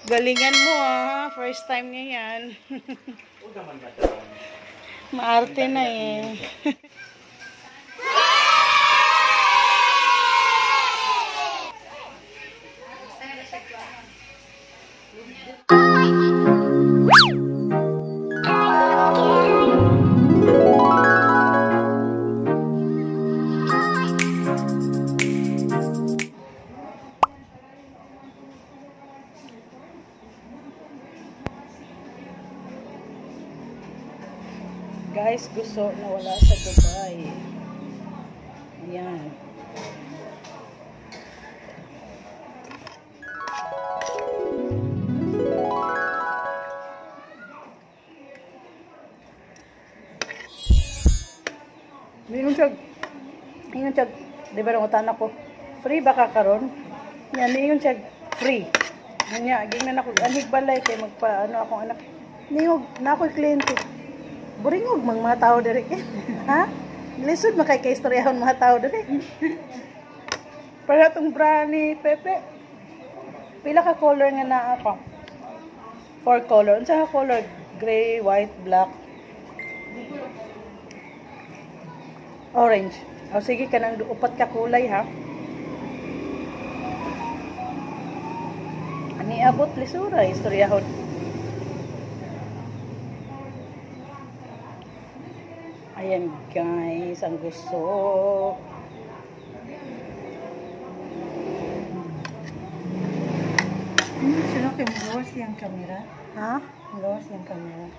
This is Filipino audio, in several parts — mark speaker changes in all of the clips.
Speaker 1: Galingan mo first time ngayon. Maarte na eh. Guys, gusto na wala sa Dubai. Ayan. Ingon siya, di ba nang utana ko, free ba ka karon? Yan, ingon siya, free. Nga, gingnan ako, anhig balay, kay magpa, ano akong anak. Niyog, na ako'y kliyente. Buringog mga tao diri. Ha? Lisod makay-kaistoryahan mga tao diri. Para tong bra ni Pepe. Pila ka color nga naa pa? 4 color. Unsa ka color? Gray, white, black. Orange. O sige kanang upat ka kulay ha. Ani abot lisura istoryahon. Ayan guys, ang gusto.
Speaker 2: Sino kayo magawas yung camera?
Speaker 1: Ha?
Speaker 2: Magawas yung camera.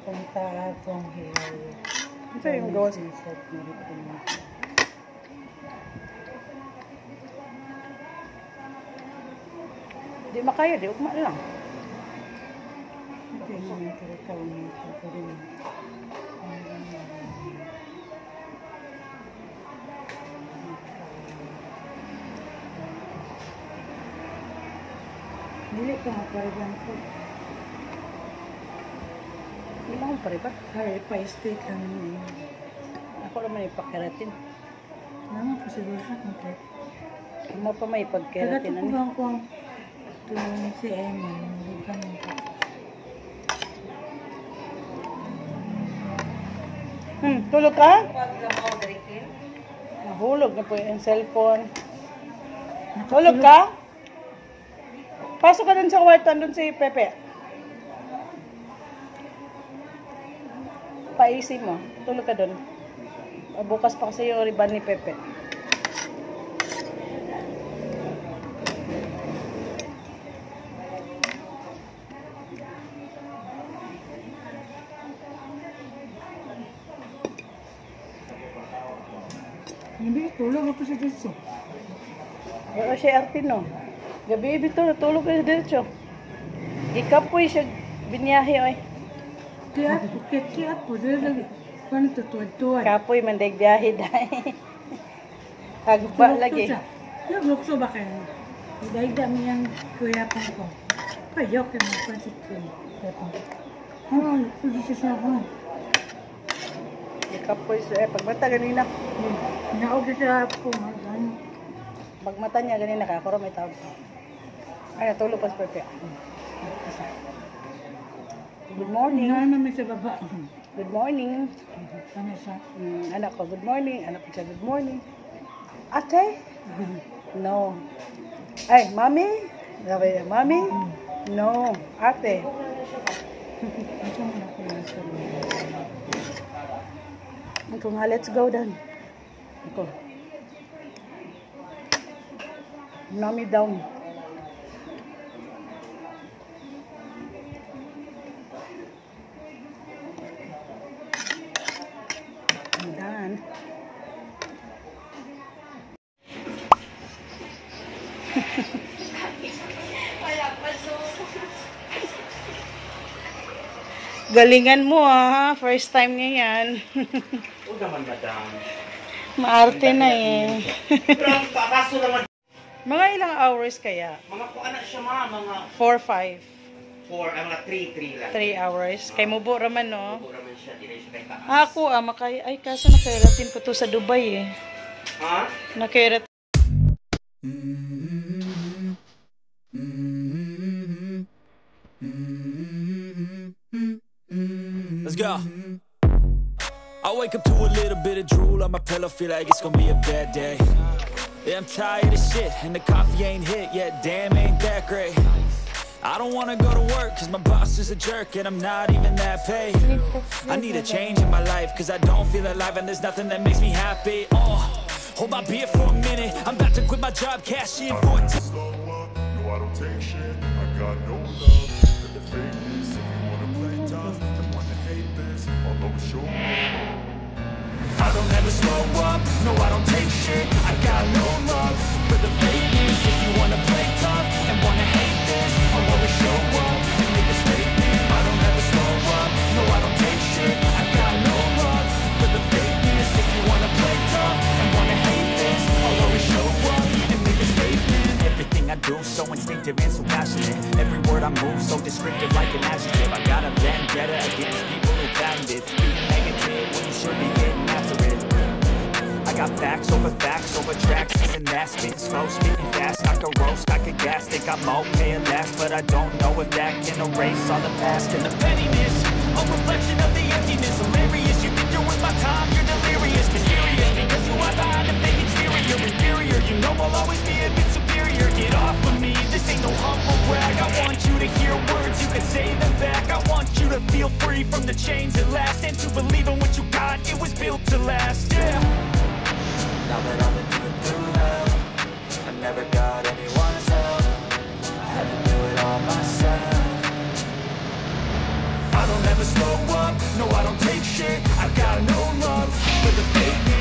Speaker 2: Punta atong hair.
Speaker 1: Ito yung gawas. Di makaya, di ugma lang.
Speaker 2: Ito yung mga tinatawag nito. Dili ka maparigan ko.
Speaker 1: Hindi mo akong paribat.
Speaker 2: Ay, pa-state lang yun.
Speaker 1: Ako naman ipakeratin.
Speaker 2: Naman po siguro siya complete.
Speaker 1: Hindi mo pa may pagkeratin.
Speaker 2: Kagatupugan ko ang tulong si Emma. Naligan ko.
Speaker 1: Tulog ka? Nahulog na po yung cellphone. Tulog ka? Pasok ka dun sa kwarto, dun si Pepe. Paisi mo. Tulog ka dun. Bukas pa kasi yung riban ni Pepe.
Speaker 2: Hindi, tulog ako sa dito.
Speaker 1: Wala siya artino. Gabi bito, natulog ka sa diretso. Ikapoy siya binyahe oy.
Speaker 2: Kiyat po. Dito lagi. Paano ito? Tuwad-tuwad.
Speaker 1: Kapoy mandag biyahe dahil. Hagba lagi.
Speaker 2: Naglukso ba kayo? Idagda mo yung kuyapan ko. Kayok yung mga pansit ko. Ano? Pwede siya sa ako.
Speaker 1: Ikapoy siya. Pagmata ganina.
Speaker 2: Naog siya po.
Speaker 1: Pagmata niya ganina ka. Kuro may tawag. Ay, natulog pa sa Pepe. Good morning.
Speaker 2: Nga naman sa baba.
Speaker 1: Good morning.
Speaker 2: Ano siya?
Speaker 1: Anak ko, good morning. Anak ko siya, good morning. Ate? No. Ay, mami? Sabi niya, mami? No. Ate? Ito nga, let's go dan. Ito. Nami down. Dan. Galingan mo first time ngayon.
Speaker 3: Huwag naman madam.
Speaker 1: Maarte na eh.
Speaker 3: Pero ang kaso naman,
Speaker 1: Mga ilang hours kaya?
Speaker 3: mga kung anak siya mga
Speaker 1: 4, 5,
Speaker 3: 3 lang.
Speaker 1: 3 hours. Kay mubo raman no.
Speaker 3: Puro naman siya, di na siya kay taas.
Speaker 1: Ako ay kaso nakairatin ko to sa Dubai eh.
Speaker 3: Ha?
Speaker 1: Nakairatin.
Speaker 4: Let's go. I wake up to a little bit of drool on my pillow, feel like it's gonna be a bad day. Yeah, I'm tired of shit, and the coffee ain't hit yet, damn, ain't that great. I don't wanna go to work, cause my boss is a jerk, and I'm not even that paid. I need a change in my life, cause I don't feel alive, and there's nothing that makes me happy. Oh, hold my beer for a minute, I'm about to quit my job, cash in for a
Speaker 5: Slow up, no I don't take shit, I got no love for the fakeness. If you wanna play tough and wanna hate this, I'll always show up.
Speaker 4: I don't ever slow up, no I don't take shit, I got no love for the fakeness. If you wanna play tough and wanna hate this, I'll always show up and make a statement. I don't ever slow up, no I don't take shit, I got no love for the fakeness. If you wanna play tough and wanna hate this, I'll always show up and make a statement. Everything I do so instinctive and so passionate, every word I move so descriptive like an adjective. I got a vendetta against people who patented being negative when you should be getting after it. I got facts over tracks, and that spitting slow, spitting fast. I could roast, I could gas, think I'm okay at last, but I don't know if that can erase all the past. And the pettiness, a reflection of the emptiness. Hilarious, you think you're worth my time, you're delirious. Mysterious, because you are behind a fake exterior. Inferior, you know I'll always be a bit superior. Get off of me, this ain't no humble brag. I want you to hear words, you can say them back. I want you to feel free from the chains at last, and to believe in what you got, it was built to last, yeah.
Speaker 6: Now that I've been through hell, I never got anyone's help. I had to do it all myself.
Speaker 4: I don't ever slow up, no I don't take shit, I got no love for the fakeness.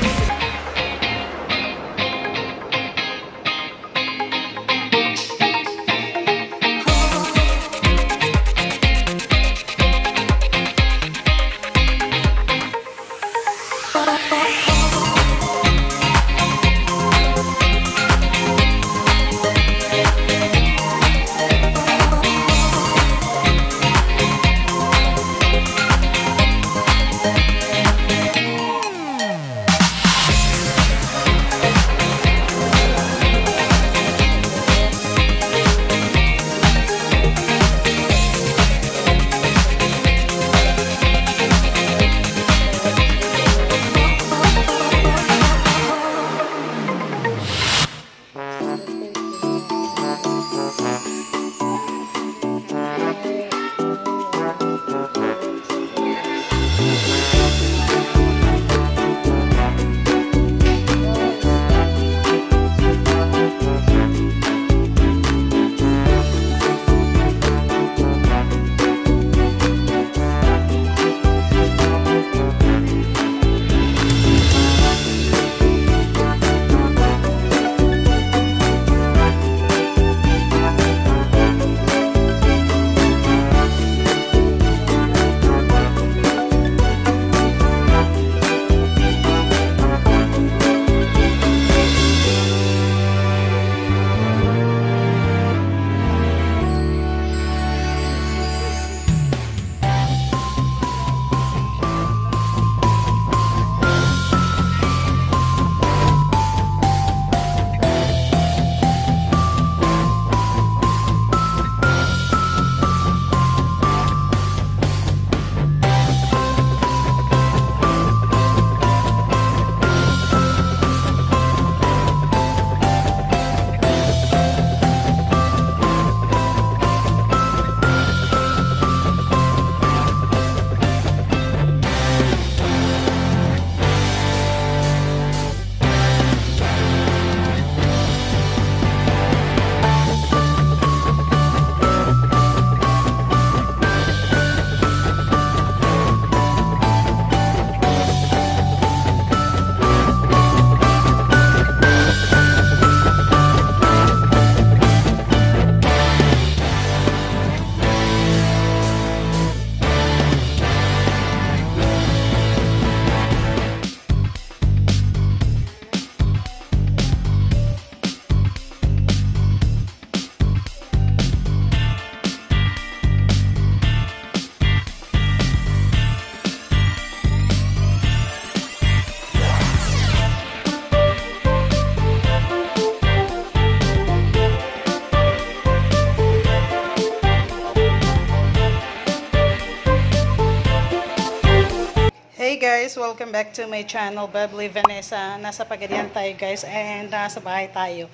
Speaker 1: welcome back to my channel, Bubbly Vanessa. Nasa Pagadian tayo guys, and nasa bahay tayo.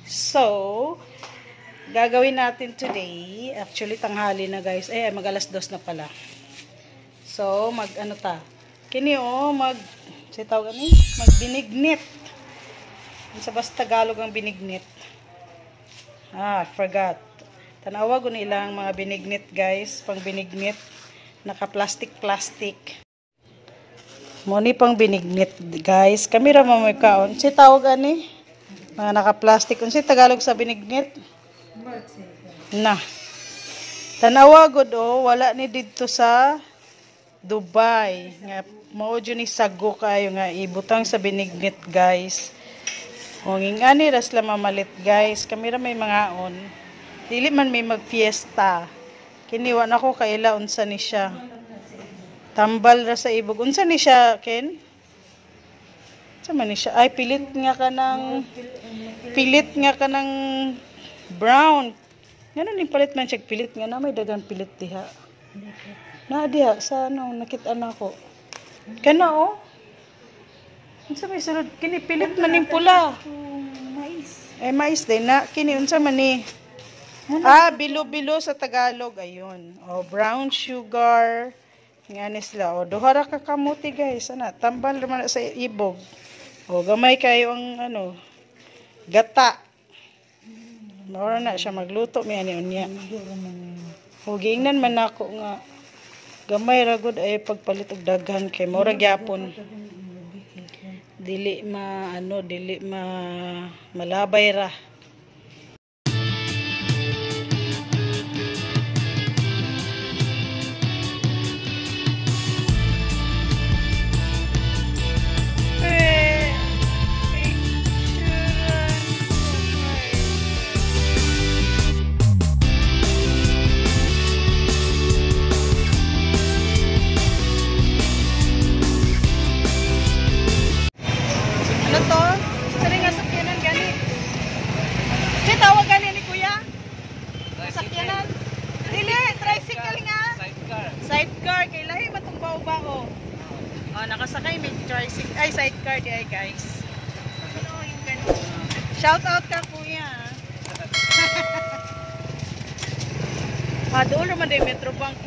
Speaker 1: So, gagawin natin today, actually tanghali na guys, mag alas 2 na pala. So, ano ta? Kini magbinignit. Sa basta Tagalog ang binignit. I forgot. Tanawa ko nilang mga binignit guys, pang binignit. Naka-plastic. Muni pang binignit guys. Kamera mo may kaon. Si tawag ani? Mga naka-plastic. Unsi Tagalog sa binignit? Na. Tanawa gud wala ni didto sa Dubai. Nga mao jud ni sago kayo nga ibutang sa binignit guys. Nging ani ras la mamalit guys. Kamera may mga on. Dili man may magfiesta. Kiniwa na ko kaila unsa ni siya. Tambal ra sa ibog. Unsa ni siya, Ken? Unsa man ni siya? Ay pilit nga ka ng brown. Ngano ni palit man siya pilit nga na may dagang pilit diha. Na diha sa nakita na ko. Kana unsa may sulod kini pilit man ning pula. Mais. Mais din na kini unsa man ni? Bilo-bilo sa Tagalog. Ayun. Brown sugar. Nga sila. Duha ra ka kamuti guys. Tambal naman sa ibog. Gamay kayo ang gata. Mora na siya magluto. May unya. Gingnan man ako nga. Gamay ra gud ay pagpalit og daghan kay mora gyapon. Dili malabay ra. Ano to? Sari nga sakyanan gani. Si tawag gani ni kuya? Sakyanan? Dili, tricycle nga. Sidecar. Kay lahi matong bao-bao. Nakasakay may tricycle. Ay, sidecar di ay guys. Shout out ka kuya. Doon naman din Metro Bank.